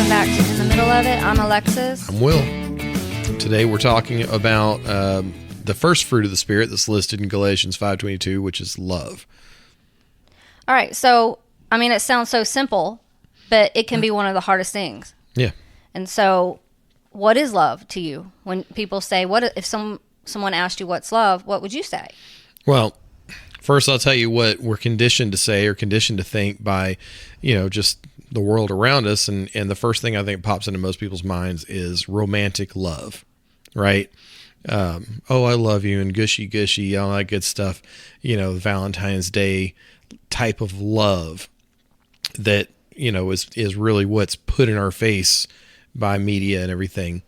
welcome back to In the Middle of It. I'm Alexis. I'm Will. Today we're talking about the first fruit of the Spirit that's listed in Galatians 5:22, which is love. All right, so, it sounds so simple, but it can be one of the hardest things. Yeah. And so, what is love to you? When people say, what if someone asked you what's love, what would you say? Well, first I'll tell you what we're conditioned to say or conditioned to think by, just the world around us. And the first thing I think pops into most people's minds is romantic love, right? Oh, I love you and gushy, all that good stuff. Valentine's Day type of love that, is really what's put in our face by media and everything.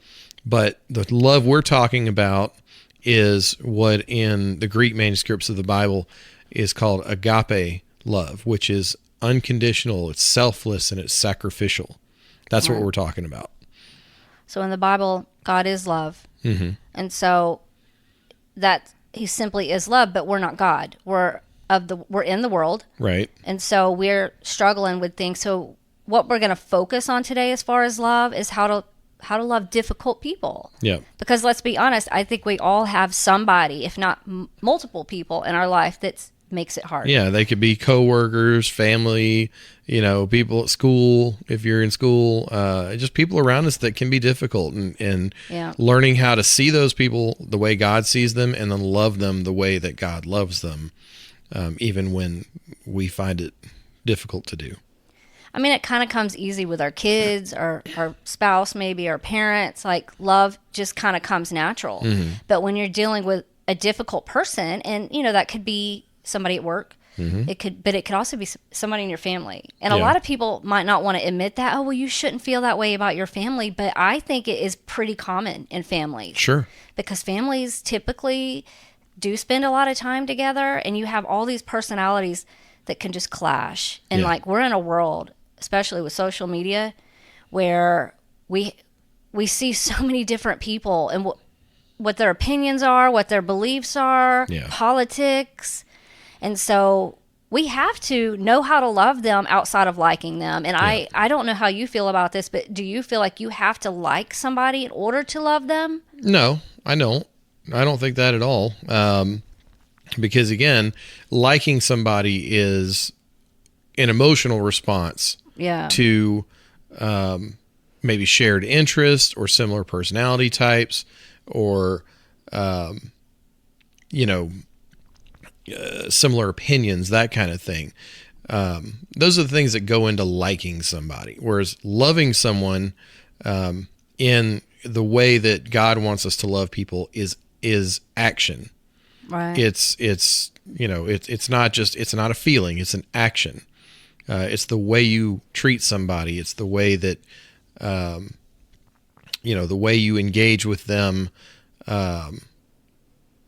But the love we're talking about is what in the Greek manuscripts of the Bible is called agape love, which is unconditional, it's selfless, and it's sacrificial. That's what we're talking about. So in the Bible, God is love. Mm-hmm. And so that he simply is love, but we're not God. We're in the world. Right. And so we're struggling with things. So what we're going to focus on today as far as love is how to love difficult people. Yeah. Because let's be honest, I think we all have somebody, if not multiple people in our life that makes it hard. Yeah, they could be coworkers, family, people at school, if you're in school, just people around us that can be difficult, and learning how to see those people the way God sees them and then love them the way that God loves them, even when we find it difficult to do. It kind of comes easy with our kids, our spouse, maybe our parents. Like, love just kind of comes natural. Mm-hmm. But when you're dealing with a difficult person, and that could be somebody at work, mm-hmm. it could also be somebody in your family. And a lot of people might not want to admit that. Oh, well, you shouldn't feel that way about your family. But I think it is pretty common in families. Sure. Because families typically do spend a lot of time together, and you have all these personalities that can just clash. And we're in a world, especially with social media, where we see so many different people and what their opinions are, what their beliefs are, politics. And so we have to know how to love them outside of liking them. And I don't know how you feel about this, but do you feel like you have to like somebody in order to love them? No, I don't. I don't think that at all. Because again, liking somebody is an emotional response to maybe shared interests or similar personality types or, similar opinions, that kind of thing. Those are the things that go into liking somebody. Whereas loving someone in the way that God wants us to love people is action. Right. It's not a feeling, it's an action. It's the way you treat somebody. It's the way that, the way you engage with them,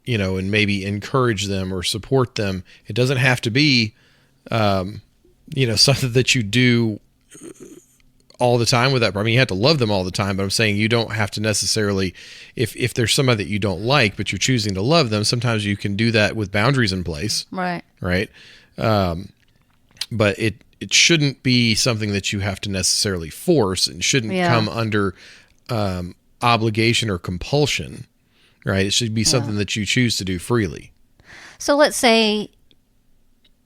and maybe encourage them or support them. It doesn't have to be, something that you do all the time with that. You have to love them all the time, but I'm saying you don't have to necessarily, if there's somebody that you don't like, but you're choosing to love them, sometimes you can do that with boundaries in place. Right. Right. But it shouldn't be something that you have to necessarily force, and shouldn't come under obligation or compulsion, right? It should be something that you choose to do freely. So let's say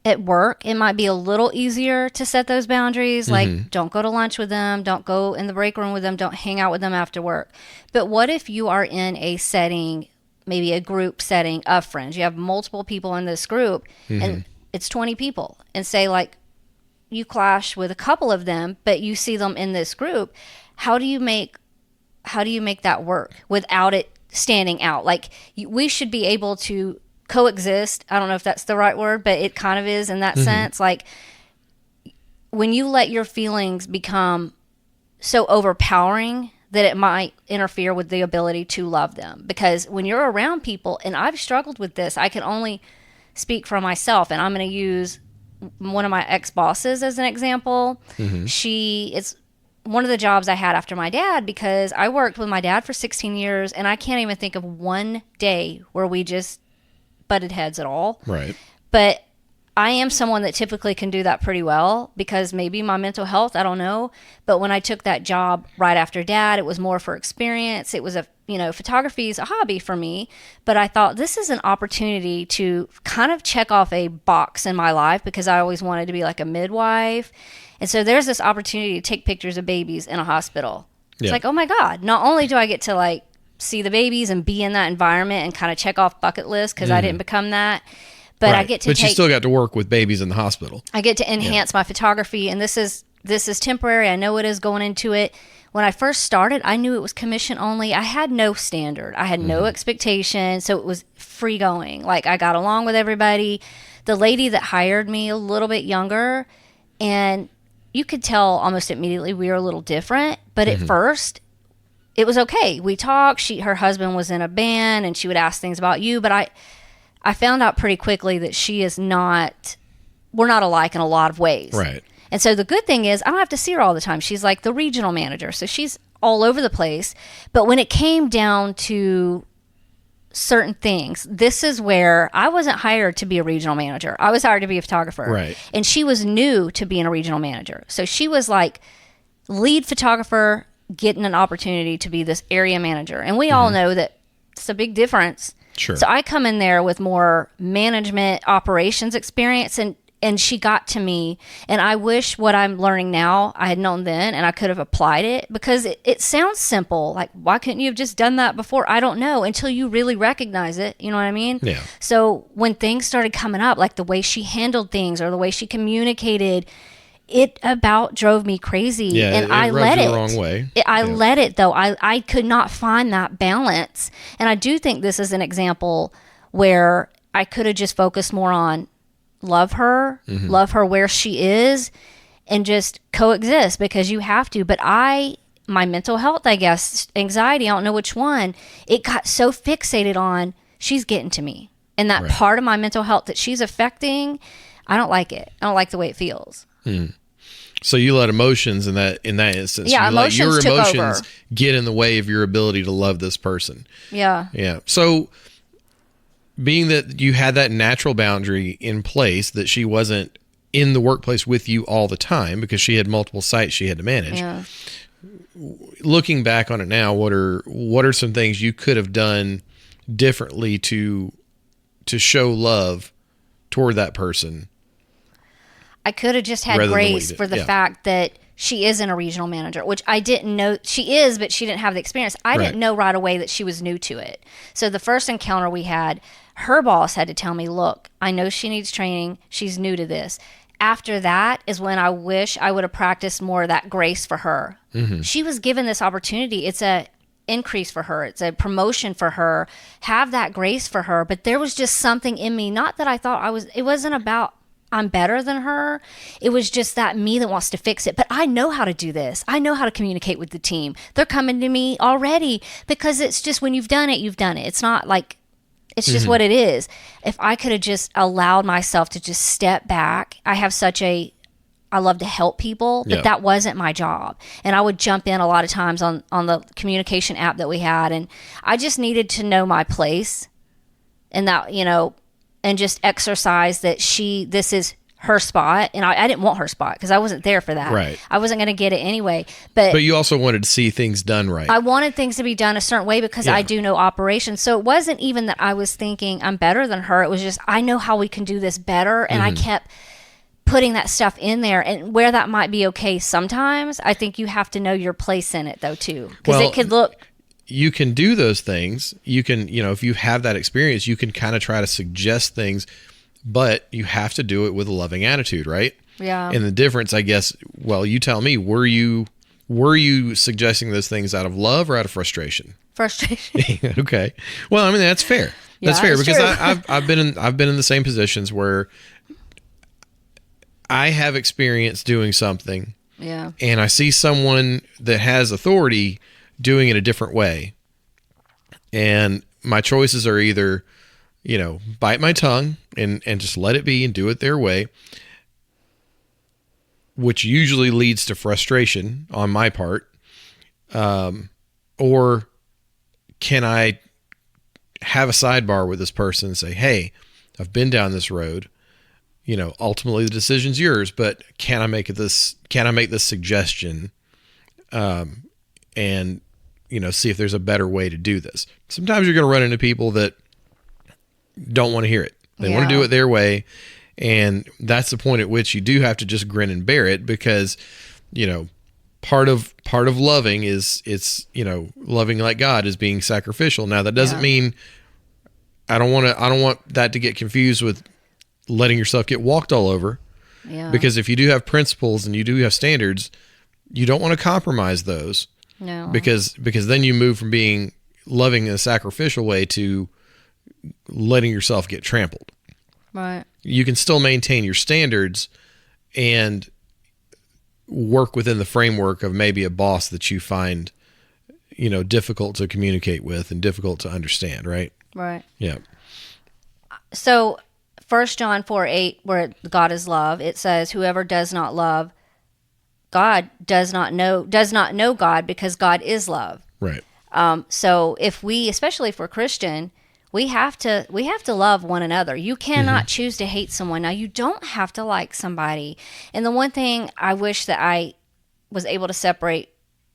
at work, it might be a little easier to set those boundaries, like don't go to lunch with them, don't go in the break room with them, don't hang out with them after work. But what if you are in a setting, maybe a group setting of friends? You have multiple people in this group, and it's 20 people, and say you clash with a couple of them, but you see them in this group. How do you make that work without it standing out? We should be able to coexist. I don't know if that's the right word, but it kind of is in that sense. When you let your feelings become so overpowering that it might interfere with the ability to love them. Because when you're around people, and I've struggled with this, I can only speak for myself, and I'm going to use one of my ex-bosses as an example. It's one of the jobs I had after my dad, because I worked with my dad for 16 years, and I can't even think of one day where we just butted heads at all. Right. But I am someone that typically can do that pretty well because maybe my mental health, I don't know. But when I took that job right after dad, it was more for experience. It was photography is a hobby for me, but I thought this is an opportunity to kind of check off a box in my life because I always wanted to be like a midwife. And so there's this opportunity to take pictures of babies in a hospital. It's like, oh my God, not only do I get to like see the babies and be in that environment and kind of check off bucket list because I didn't become that. But I get to you still got to work with babies in the hospital. I get to enhance my photography, and this is temporary. I know it is going into it. When I first started, I knew it was commission only. I had no standard. I had no expectation, so it was free going. Like, I got along with everybody. The lady that hired me, a little bit younger, and you could tell almost immediately we were a little different. But at first, it was okay. We talked. Her husband was in a band, and she would ask things about you, but I found out pretty quickly that we're not alike in a lot of ways. Right. And so the good thing is I don't have to see her all the time. She's like the regional manager. So she's all over the place. But when it came down to certain things, this is where I wasn't hired to be a regional manager. I was hired to be a photographer. Right. And she was new to being a regional manager. So she was like lead photographer getting an opportunity to be this area manager. And we all know that it's a big difference. Sure. So I come in there with more management operations experience, and she got to me, and I wish what I'm learning now I had known then and I could have applied it, because it sounds simple. Like, why couldn't you have just done that before? I don't know, until you really recognize it. You know what I mean? Yeah. So when things started coming up, like the way she handled things or the way she communicated, it about drove me crazy. Yeah, and it I let it. the wrong way. I let it, though. I could not find that balance. And I do think this is an example where I could have just focused more on love her where she is, and just coexist, because you have to. But my mental health, I guess, anxiety, I don't know which one, it got so fixated on she's getting to me. And that part of my mental health that she's affecting, I don't like it. I don't like the way it feels. So you let emotions in that instance. Yeah, you let your took emotions over. get in the way of your ability to love this person. Yeah. Yeah. So being that you had that natural boundary in place, that she wasn't in the workplace with you all the time because she had multiple sites she had to manage. Yeah. Looking back on it now, what are some things you could have done differently to show love toward that person? I could have just had grace for the fact that she isn't a regional manager, which I didn't know. She is, but she didn't have the experience. I didn't know right away that she was new to it. So the first encounter we had, her boss had to tell me, look, I know she needs training. She's new to this. After that is when I wish I would have practiced more of that grace for her. She was given this opportunity. It's a increase for her. It's a promotion for her. Have that grace for her. But there was just something in me, not that I thought it wasn't about I'm better than her. It was just that me that wants to fix it. But I know how to do this. I know how to communicate with the team. They're coming to me already, because it's just when you've done it, you've done it. It's not like, it's just what it is. If I could have just allowed myself to just step back, I love to help people, but that wasn't my job. And I would jump in a lot of times on the communication app that we had. And I just needed to know my place, and that, and just exercise that this is her spot. And I didn't want her spot because I wasn't there for that. Right. I wasn't going to get it anyway. But you also wanted to see things done right. I wanted things to be done a certain way because I do know operations. So it wasn't even that I was thinking I'm better than her. It was just, I know how we can do this better. And I kept putting that stuff in there, and where that might be okay sometimes, I think you have to know your place in it though too. Because it could look... You can do those things. You can, if you have that experience, you can kind of try to suggest things, but you have to do it with a loving attitude, right? Yeah. And the difference, I guess, well, you tell me, were you suggesting those things out of love or out of frustration? Frustration. Okay. Well, I mean, that's fair. That's fair, because I've been in the same positions where I have experience doing something. Yeah. And I see someone that has authority doing it a different way. And my choices are either, bite my tongue and just let it be and do it their way, which usually leads to frustration on my part. Or can I have a sidebar with this person and say, hey, I've been down this road. ultimately the decision's yours, but can I make this suggestion, and see if there's a better way to do this. Sometimes you're going to run into people that don't want to hear it. They want to do it their way. And that's the point at which you do have to just grin and bear it, because, part of loving is loving like God is being sacrificial. Now that doesn't mean I don't want that to get confused with letting yourself get walked all over. Yeah. Because if you do have principles and you do have standards, you don't want to compromise those. No. Because then you move from being loving in a sacrificial way to letting yourself get trampled. Right. You can still maintain your standards and work within the framework of maybe a boss that you find, difficult to communicate with and difficult to understand, right? Right. Yeah. So 1 John 4:8, where God is love, it says, whoever does not love God does not know God, because God is love. Right. So especially if we're Christian, we have to love one another. You cannot choose to hate someone. Now, you don't have to like somebody. And the one thing I wish that I was able to separate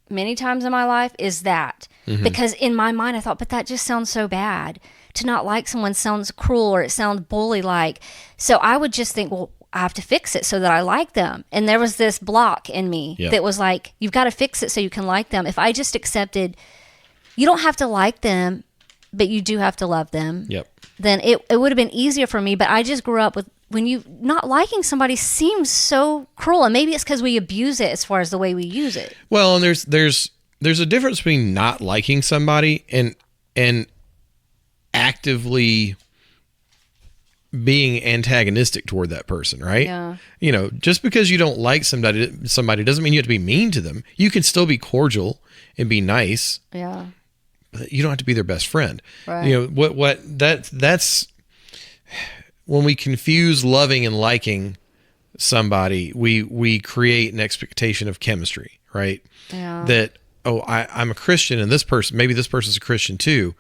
many times in my life is that. Because in my mind, I thought, but that just sounds so bad. To not like someone sounds cruel, or it sounds bully-like. So I would just think, well, I have to fix it so that I like them. And there was this block in me that was like, you've got to fix it so you can like them. If I just accepted, you don't have to like them, but you do have to love them. Yep. Then it would have been easier for me. But I just grew up with, when you not liking somebody seems so cruel. And maybe it's because we abuse it as far as the way we use it. Well, and there's a difference between not liking somebody and actively being antagonistic toward that person, right? Yeah. Just because you don't like somebody doesn't mean you have to be mean to them. You can still be cordial and be nice. Yeah. But you don't have to be their best friend. Right. That's when we confuse loving and liking somebody, we create an expectation of chemistry, right? Yeah. That, I'm a Christian and maybe this person's a Christian too.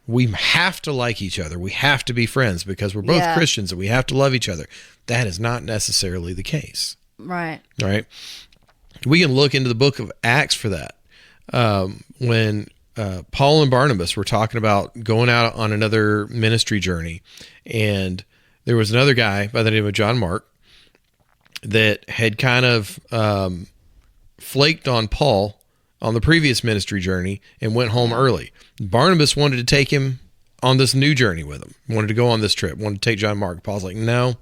We have to like each other. We have to be friends because we're both Christians, and we have to love each other. That is not necessarily the case. Right. All right. We can look into the book of Acts for that. When Paul and Barnabas were talking about going out on another ministry journey, and there was another guy by the name of John Mark that had kind of flaked on Paul on the previous ministry journey and went home early. Barnabas wanted to take him on this new journey with him, wanted to go on this trip, wanted to take John Mark. Paul's like, no,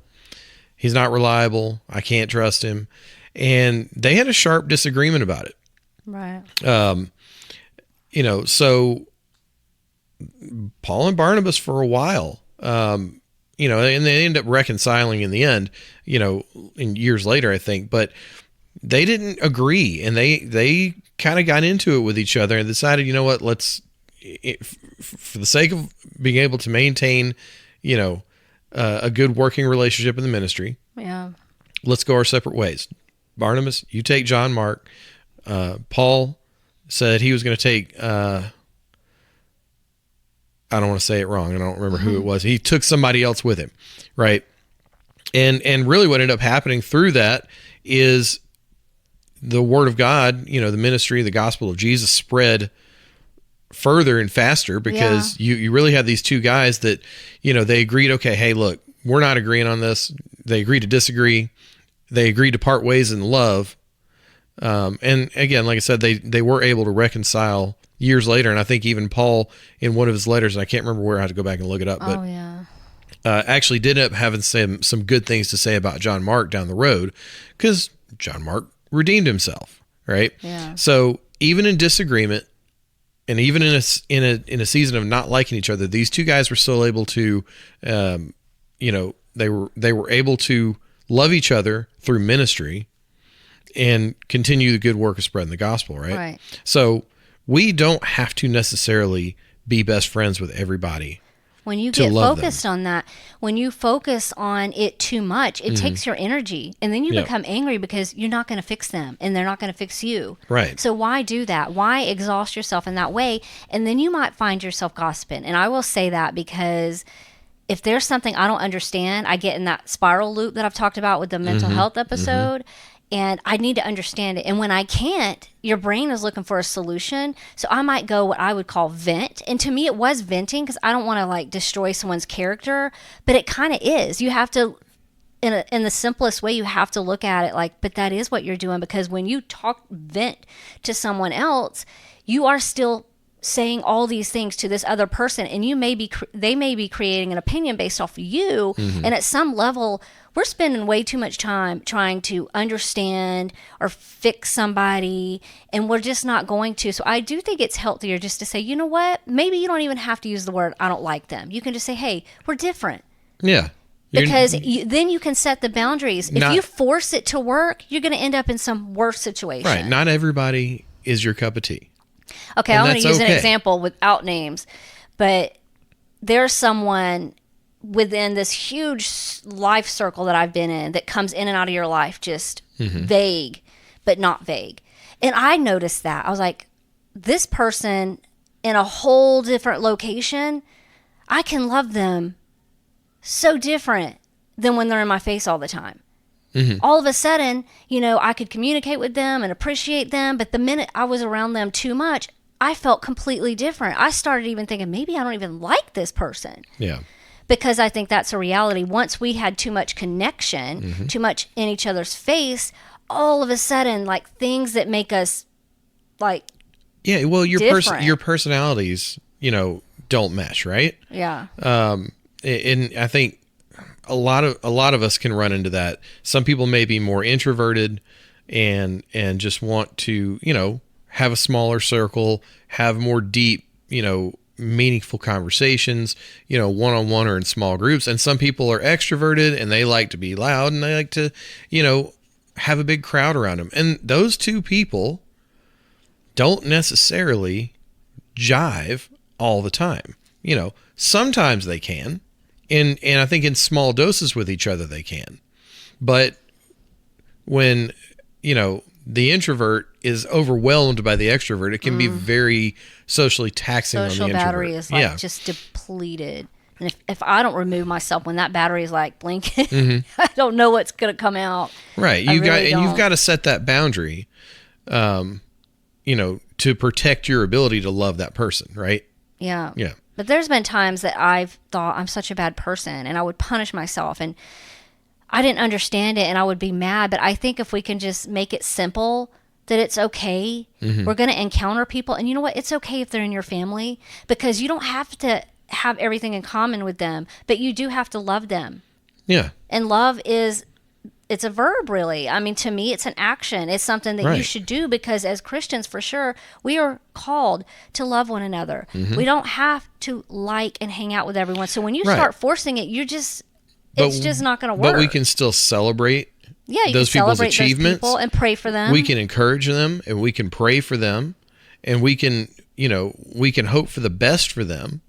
he's not reliable. I can't trust him. And they had a sharp disagreement about it. Right. So Paul and Barnabas for a while, and they end up reconciling in the end, in years later, I think, but they didn't agree, and they kind of got into it with each other and decided, what, for the sake of being able to maintain, a good working relationship in the ministry. Yeah. Let's go our separate ways. Barnabas, you take John Mark. Paul said he was going to take, I don't want to say it wrong. I don't remember who it was. He took somebody else with him. Right. And really what ended up happening through that is the word of God, the ministry, the gospel of Jesus spread further and faster because you really had these two guys that, they agreed, okay, hey, look, we're not agreeing on this. They agreed to disagree. They agreed to part ways in love. And again, like I said, they were able to reconcile years later. And I think even Paul, in one of his letters, and I can't remember where, I had to go back and look it up, but actually did end up having some good things to say about John Mark down the road, because John Mark redeemed himself, right? Yeah. So even in disagreement, and even in a season of not liking each other, these two guys were still able to, they were able to love each other through ministry and continue the good work of spreading the gospel, right? Right. So we don't have to necessarily be best friends with everybody. When you get focused on that, when you focus on it too much, it takes your energy, and then you become angry because you're not going to fix them and they're not going to fix you. Right. So why do that? Why exhaust yourself in that way? And then you might find yourself gossiping. And I will say that because if there's something I don't understand, I get in that spiral loop that I've talked about with the mental health episode, and I need to understand it. And when I can't, your brain is looking for a solution. So I might go what I would call vent. And to me, it was venting because I don't want to like destroy someone's character, but it kind of is. You have to, in the simplest way, you have to look at it like, but that is what you're doing, because when you vent to someone else, you are still saying all these things to this other person, and they may be creating an opinion based off of you. And at some level, we're spending way too much time trying to understand or fix somebody, and we're just not going to. So I do think it's healthier just to say, you know what, maybe you don't even have to use the word I don't like them. You can just say, hey, we're different. Yeah. Because then you can set the boundaries. If you force it to work, you're going to end up in some worse situation. Right. Not everybody is your cup of tea. Okay, I'm going to use an example without names, but there's someone within this huge life circle that I've been in that comes in and out of your life just vague, but not vague. And I noticed that. I was like, this person in a whole different location, I can love them so different than when they're in my face all the time. All of a sudden, I could communicate with them and appreciate them, but the minute I was around them too much, I felt completely different. I started even thinking, maybe I don't even like this person. Yeah. Because I think that's a reality. Once we had too much connection, too much in each other's face, all of a sudden, like things that make us like your personalities, don't mesh, right? Yeah. And I think a lot of us can run into that. Some people may be more introverted and just want to, have a smaller circle, have more deep, meaningful conversations, one-on-one or in small groups. And some people are extroverted and they like to be loud and they like to, have a big crowd around them. And those two people don't necessarily jive all the time. Sometimes they can. And I think in small doses with each other they can. But when, the introvert is overwhelmed by the extrovert, it can be very socially taxing on the introvert. Social battery is just depleted. And if I don't remove myself when that battery is like blinking, I don't know what's going to come out. Right. You've got to set that boundary, to protect your ability to love that person, right? Yeah. Yeah. But there's been times that I've thought I'm such a bad person and I would punish myself and I didn't understand it and I would be mad. But I think if we can just make it simple that it's okay, we're going to encounter people. And you know what? It's okay if they're in your family because you don't have to have everything in common with them, but you do have to love them. Yeah. And love it's a verb, really. I mean, to me, it's an action. It's something that you should do because as Christians, for sure, we are called to love one another. We don't have to like and hang out with everyone. So when you start forcing it, it's just not going to work. But we can still celebrate those people's achievements. Those people and pray for them. We can encourage them and we can pray for them and we can hope for the best for them,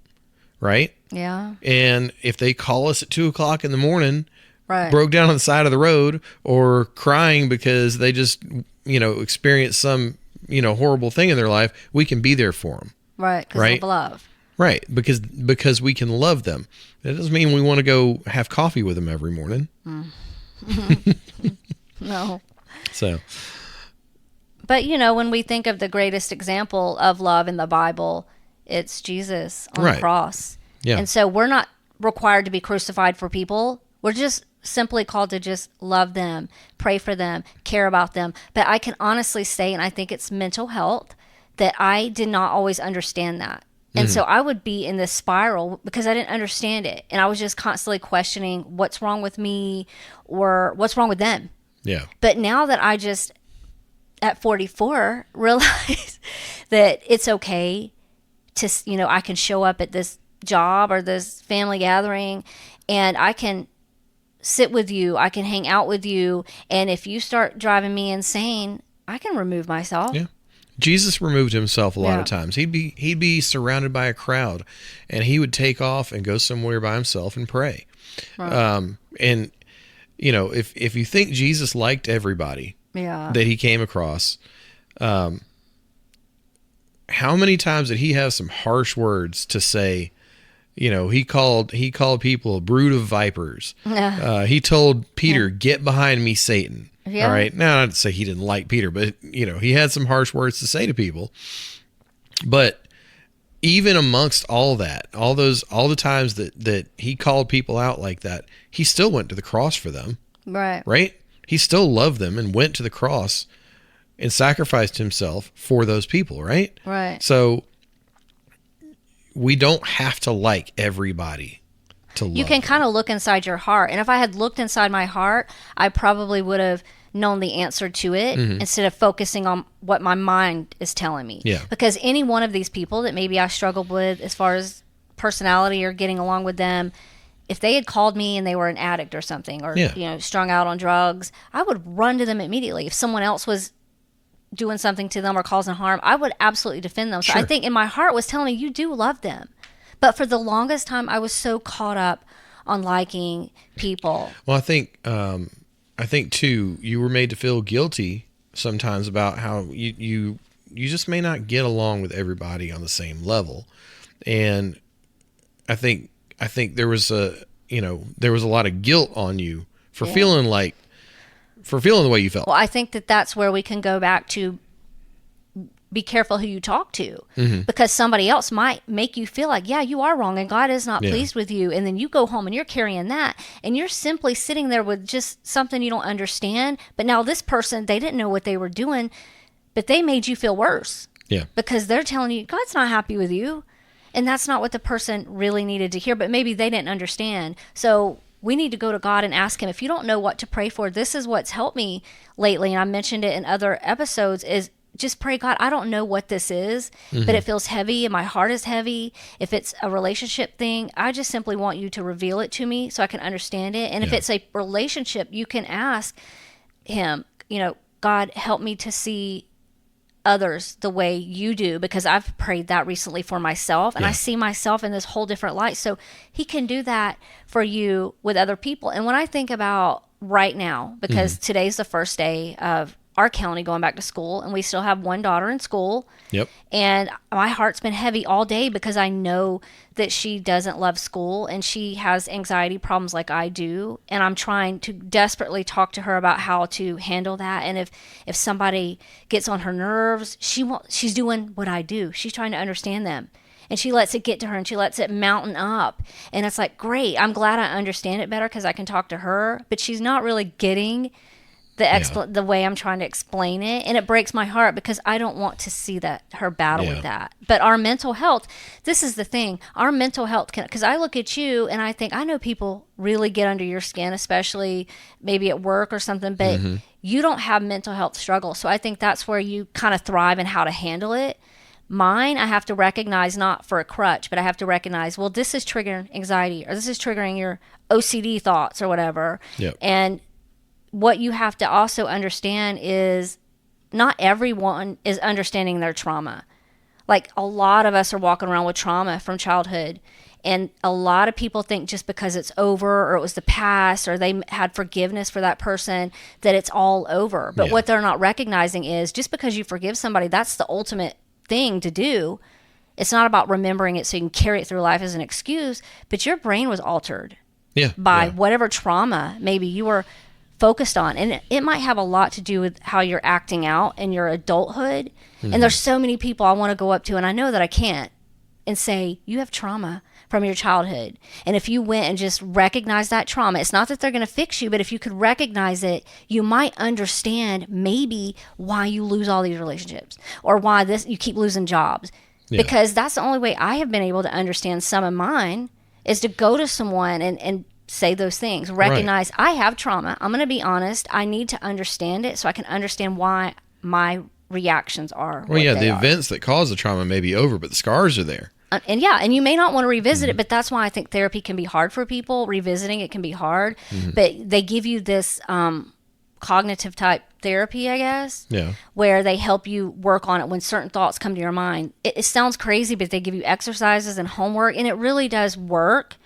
right? Yeah. And if they call us at 2:00 in the morning, broke down on the side of the road or crying because they just, experienced some, horrible thing in their life, we can be there for them. Right. Because of love. Right. Because we can love them. That doesn't mean we want to go have coffee with them every morning. No. So. But, when we think of the greatest example of love in the Bible, it's Jesus on the cross. Yeah. And so we're not required to be crucified for people. We're just simply called to just love them, pray for them, care about them. But I can honestly say, and I think it's mental health, that I did not always understand that. And so I would be in this spiral because I didn't understand it. And I was just constantly questioning what's wrong with me or what's wrong with them. Yeah. But now that I just, at 44, realize that it's okay to, I can show up at this job or this family gathering and I can sit with you, I can hang out with you, and if you start driving me insane, I can remove myself. Yeah. Jesus removed himself a lot of times. He'd be surrounded by a crowd and he would take off and go somewhere by himself and pray. Right. And if you think Jesus liked everybody that he came across, how many times did he have some harsh words to say, he called people a brood of vipers. He told Peter, "Get behind me, Satan." Yeah. All right. Now, not to say he didn't like Peter, but he had some harsh words to say to people. But even amongst all that, all the times that he called people out like that, he still went to the cross for them. Right. Right? He still loved them and went to the cross and sacrificed himself for those people, right? Right. So we don't have to like everybody to love You can them. kind of look inside your heart. And if I had looked inside my heart, I probably would have known the answer to it instead of focusing on what my mind is telling me. Yeah. Because any one of these people that maybe I struggled with as far as personality or getting along with them, if they had called me and they were an addict or something, or strung out on drugs, I would run to them immediately. If someone else was doing something to them or causing harm, I would absolutely defend them. So Sure. I think in my heart was telling me, you do love them. But for the longest time, I was so caught up on liking people. Well, I think too, you were made to feel guilty sometimes about how you just may not get along with everybody on the same level. And I think there was a lot of guilt on you for feeling the way you felt. Well, I think that's where we can go back to be careful who you talk to, because somebody else might make you feel like, yeah, you are wrong and God is not pleased with you. And then you go home and you're carrying that and you're simply sitting there with just something you don't understand. But now this person, they didn't know what they were doing, but they made you feel worse. Yeah. Because they're telling you, God's not happy with you. And that's not what the person really needed to hear, but maybe they didn't understand. So we need to go to God and ask him, if you don't know what to pray for, this is what's helped me lately. And I mentioned it in other episodes, is just pray, God, I don't know what this is, but it feels heavy and my heart is heavy. If it's a relationship thing, I just simply want you to reveal it to me so I can understand it. And if it's a relationship, you can ask him, God, help me to see others the way you do, because I've prayed that recently for myself, and I see myself in this whole different light. So he can do that for you with other people. And when I think about right now, because today's the first day of our county going back to school, and we still have one daughter in school. Yep. And my heart's been heavy all day because I know that she doesn't love school and she has anxiety problems like I do. And I'm trying to desperately talk to her about how to handle that. And if somebody gets on her nerves, she's doing what I do. She's trying to understand them. And she lets it get to her and she lets it mountain up. And it's like, great, I'm glad I understand it better because I can talk to her. But she's not really getting the way I'm trying to explain it, and it breaks my heart because I don't want to see her battle with that. But our mental health, this is the thing, our mental health because I look at you and I think, I know people really get under your skin, especially maybe at work or something, but you don't have mental health struggles. So I think that's where you kind of thrive in how to handle it. Mine, I have to recognize, not for a crutch, but I have to recognize, well, this is triggering anxiety, or this is triggering your OCD thoughts or whatever. Yep. And what you have to also understand is not everyone is understanding their trauma. Like, a lot of us are walking around with trauma from childhood. And a lot of people think just because it's over, or it was the past, or they had forgiveness for that person, that it's all over. But what they're not recognizing is, just because you forgive somebody, that's the ultimate thing to do. It's not about remembering it so you can carry it through life as an excuse, but your brain was altered by whatever trauma maybe you were focused on. And it might have a lot to do with how you're acting out in your adulthood. And there's so many people I want to go up to, and I know that I can't, and say, you have trauma from your childhood. And if you went and just recognized that trauma, it's not that they're going to fix you, but if you could recognize it, you might understand maybe why you lose all these relationships, or why you keep losing jobs. Because that's the only way I have been able to understand some of mine, is to go to someone and say those things, recognize I have trauma. I'm going to be honest. I need to understand it so I can understand why my reactions are. Well, the events that cause the trauma may be over, but the scars are there. And you may not want to revisit it, but that's why I think therapy can be hard for people. Revisiting it can be hard, but they give you this cognitive type therapy, I guess, where they help you work on it when certain thoughts come to your mind. It sounds crazy, but they give you exercises and homework, and it really does work.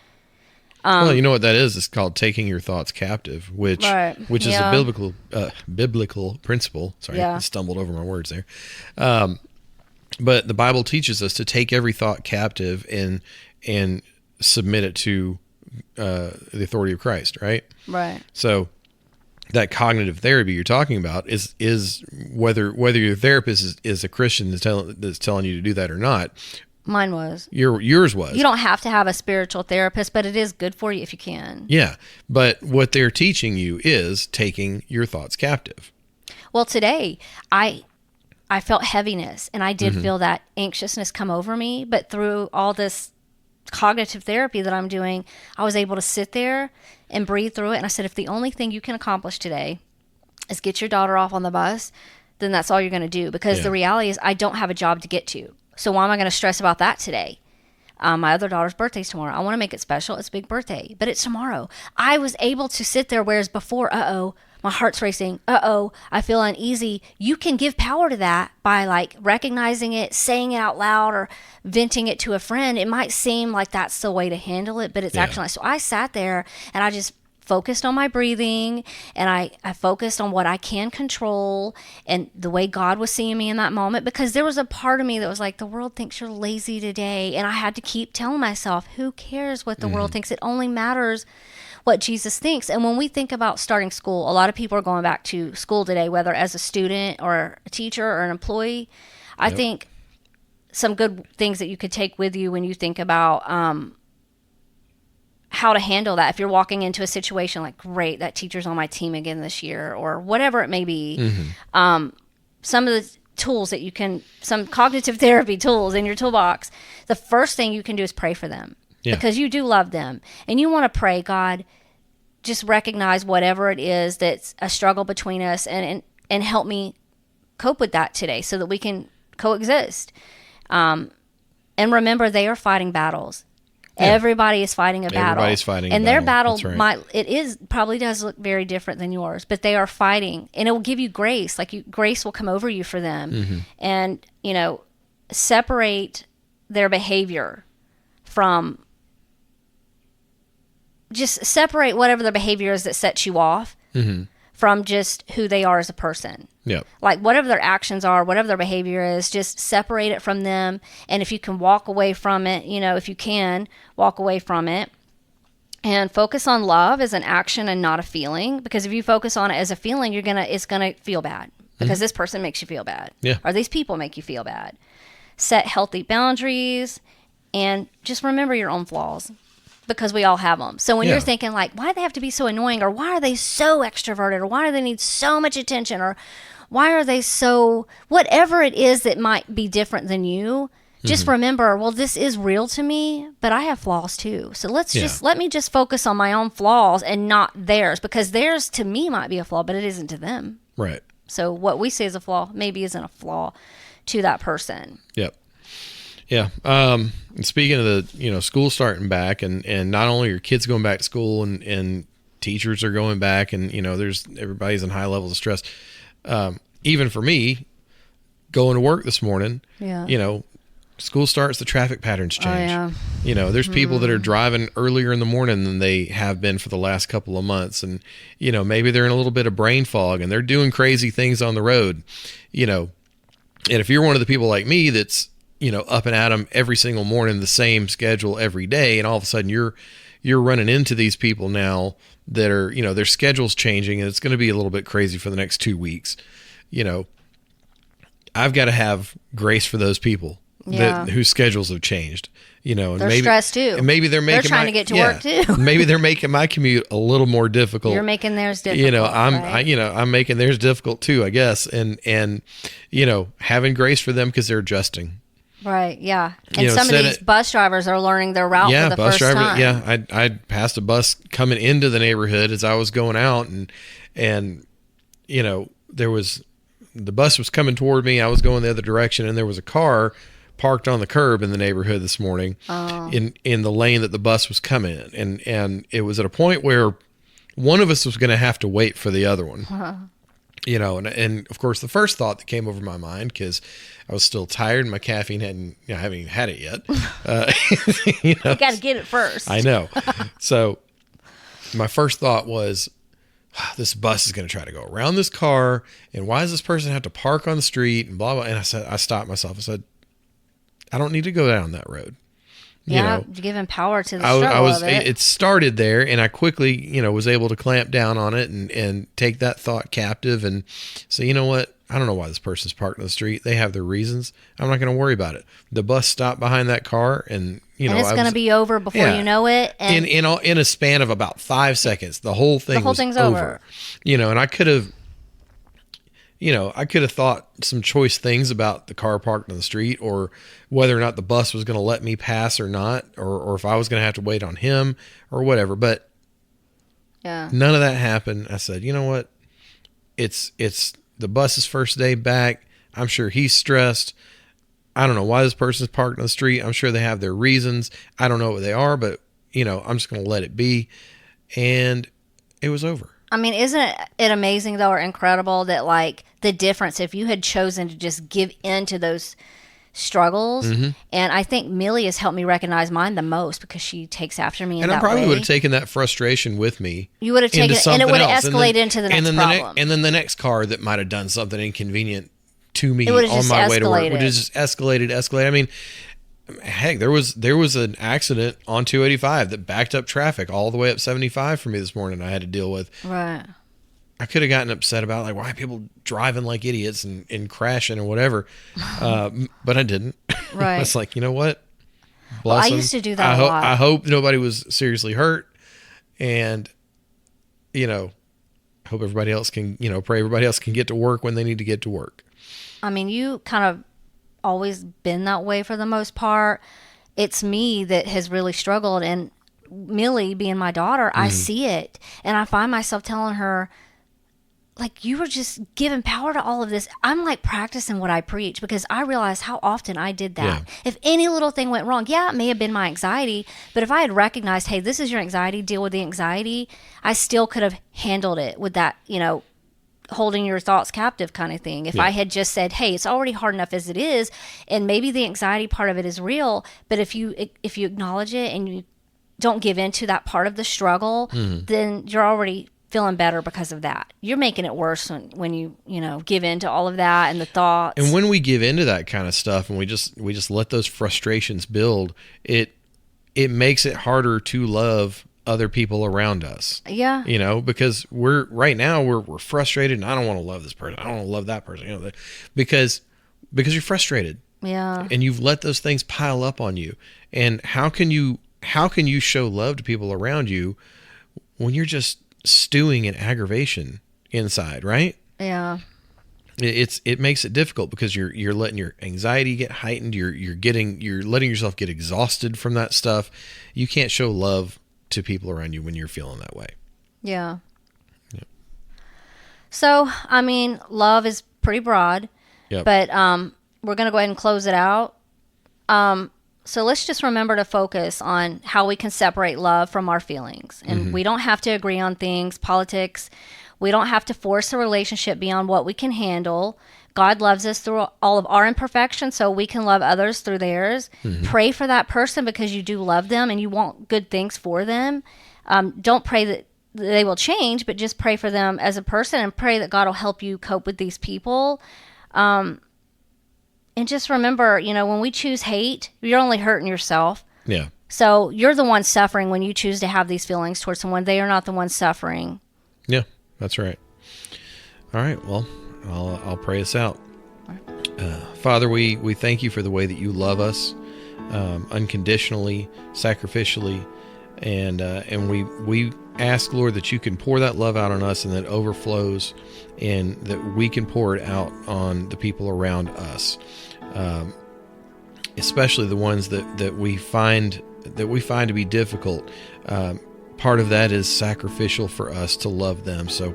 Well, you know what that is? It's called taking your thoughts captive, which is a biblical principle. Sorry, I stumbled over my words there. But the Bible teaches us to take every thought captive and submit it to the authority of Christ, right? Right. So that cognitive therapy you're talking about is whether your therapist is a Christian that's telling you to do that or not. Mine was. Yours was. You don't have to have a spiritual therapist, but it is good for you if you can. Yeah, but what they're teaching you is taking your thoughts captive. Well, today I felt heaviness, and I did feel that anxiousness come over me, but through all this cognitive therapy that I'm doing, I was able to sit there and breathe through it. And I said, if the only thing you can accomplish today is get your daughter off on the bus, then that's all you're going to do. Because the reality is I don't have a job to get to. So why am I going to stress about that today? My other daughter's birthday's tomorrow. I want to make it special. It's a big birthday, but it's tomorrow. I was able to sit there, whereas before, my heart's racing. I feel uneasy. You can give power to that by like recognizing it, saying it out loud, or venting it to a friend. It might seem like that's the way to handle it, but it's actually not. So I sat there and I just focused on my breathing, and I focused on what I can control and the way God was seeing me in that moment, because there was a part of me that was like, the world thinks you're lazy today. And I had to keep telling myself, who cares what the world thinks? It only matters what Jesus thinks. And when we think about starting school, a lot of people are going back to school today, whether as a student or a teacher or an employee. I think some good things that you could take with you when you think about how to handle that. If you're walking into a situation like, great, that teacher's on my team again this year, or whatever it may be, some of the tools that you can, some cognitive therapy tools in your toolbox, the first thing you can do is pray for them. Because you do love them. And you want to pray, God, just recognize whatever it is that's a struggle between us, and help me cope with that today so that we can coexist. And remember, they are fighting battles. Everybody is fighting a battle. Everybody's fighting and a their battle. battle probably does look very different than yours, but they are fighting, and it will give you grace. Grace will come over you for them. And, separate their behavior from, just separate whatever their behavior is that sets you off from just who they are as a person. Like whatever their actions are, whatever their behavior is, just separate it from them. And if you can walk away from it, if you can walk away from it, and focus on love as an action and not a feeling. Because if you focus on it as a feeling, it's gonna feel bad because this person makes you feel bad, or these people make you feel bad. Set healthy boundaries, and just remember your own flaws, because we all have them. So when you're thinking like, why do they have to be so annoying, or why are they so extroverted, or why do they need so much attention, or why are they so, whatever it is that might be different than you, just remember, well, this is real to me, but I have flaws too. So let me just focus on my own flaws and not theirs, because theirs to me might be a flaw, but it isn't to them. Right. So what we see as a flaw maybe isn't a flaw to that person. Yep. Yeah. And speaking of the, school starting back, and not only are kids going back to school, and teachers are going back, and, everybody's in high levels of stress. Even for me, going to work this morning, school starts, the traffic patterns change. There's people that are driving earlier in the morning than they have been for the last couple of months. And, maybe they're in a little bit of brain fog and they're doing crazy things on the road, and if you're one of the people like me that's, up and at 'em every single morning, the same schedule every day, and all of a sudden you're running into these people now that are, their schedule's changing, and it's going to be a little bit crazy for the next 2 weeks. I've got to have grace for those people whose schedules have changed. And they're stressed too. And maybe they're trying to get to work too. Maybe they're making my commute a little more difficult. You're making theirs difficult. I'm making theirs difficult too, I guess. And having grace for them because they're adjusting. Right, yeah. And some of these bus drivers are learning their route for the first time. Yeah, I passed a bus coming into the neighborhood as I was going out, and the bus was coming toward me. I was going the other direction, and there was a car parked on the curb in the neighborhood this morning in the lane that the bus was coming in. And it was at a point where one of us was going to have to wait for the other one. And of course, the first thought that came over my mind, because I was still tired and my caffeine I haven't even had it yet. You got to get it first. I know. So my first thought was, this bus is going to try to go around this car, and why does this person have to park on the street and blah, blah. And I stopped myself. I said, I don't need to go down that road. giving power to the I struggle was, of it. it started there, and I quickly, was able to clamp down on it and take that thought captive and say, you know what? I don't know why this person's parked in the street. They have their reasons. I'm not going to worry about it. The bus stopped behind that car, and it's going to be over before you know it. And in a span of about 5 seconds, the whole thing's over. And I could have, I could have thought some choice things about the car parked on the street, or whether or not the bus was going to let me pass or not, or if I was going to have to wait on him or whatever. But none of that happened. I said, you know what? It's the bus's first day back. I'm sure he's stressed. I don't know why this person's parked on the street. I'm sure they have their reasons. I don't know what they are, but I'm just going to let it be. And it was over. I mean, isn't it amazing though, or incredible that like the difference if you had chosen to just give in to those struggles? And I think Millie has helped me recognize mine the most because she takes after me. And I probably would have taken that frustration with me. You would have taken it, and it would have escalated into the next problem. And then the next car that might have done something inconvenient to me on my way to work would have just escalated. I mean, heck, there was an accident on 285 that backed up traffic all the way up 75 for me this morning. I had to deal with. Right. I could have gotten upset about like why are people driving like idiots and crashing or whatever, but I didn't. Right. It's like, you know what? Bless them. I used to do that a lot. I hope nobody was seriously hurt, and hope everybody else can pray everybody else can get to work when they need to get to work. I mean, you kind of always been that way for the most part. It's me that has really struggled, and Millie being my daughter, I see it, and I find myself telling her, like, you were just giving power to all of this. I'm like practicing what I preach because I realized how often I did that. Yeah. If any little thing went wrong, it may have been my anxiety, but if I had recognized, hey, this is your anxiety, deal with the anxiety, I still could have handled it with that, holding your thoughts captive kind of thing. If I had just said, hey, it's already hard enough as it is, and maybe the anxiety part of it is real, but if you acknowledge it and you don't give in to that part of the struggle, then you're already feeling better because of that. You're making it worse when you give in to all of that and the thoughts. And when we give into that kind of stuff and we just let those frustrations build, it makes it harder to love other people around us. Yeah. Because we're frustrated, and I don't want to love this person. I don't want to love that person. Because you're frustrated. Yeah. And you've let those things pile up on you. And how can you show love to people around you when you're just stewing in aggravation inside, right? Yeah. It makes it difficult because you're letting your anxiety get heightened. You're letting yourself get exhausted from that stuff. You can't show love to people around you when you're feeling that way. Yeah. So, I mean, love is pretty broad, but we're going to go ahead and close it out. So let's just remember to focus on how we can separate love from our feelings. And we don't have to agree on things, politics. We don't have to force a relationship beyond what we can handle. God loves us through all of our imperfections, so we can love others through theirs. Pray for that person because you do love them and you want good things for them. Don't pray that they will change, but just pray for them as a person and pray that God will help you cope with these people. And just remember, when we choose hate, you're only hurting yourself. Yeah. So you're the one suffering when you choose to have these feelings towards someone. They are not the one suffering. Yeah, that's right. All right, well, I'll pray us out. Father, we thank you for the way that you love us unconditionally, sacrificially, and we ask, Lord, that you can pour that love out on us and that overflows, and that we can pour it out on the people around us, especially the ones that we find to be difficult. Part of that is sacrificial for us to love them. So,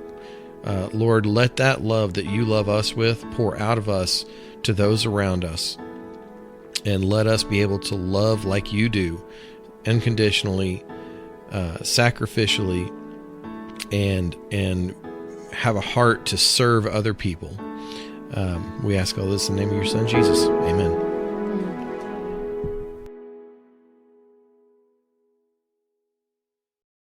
Lord, let that love that you love us with pour out of us to those around us, and let us be able to love like you do, unconditionally, sacrificially, and have a heart to serve other people. We ask all this in the name of your Son, Jesus. Amen.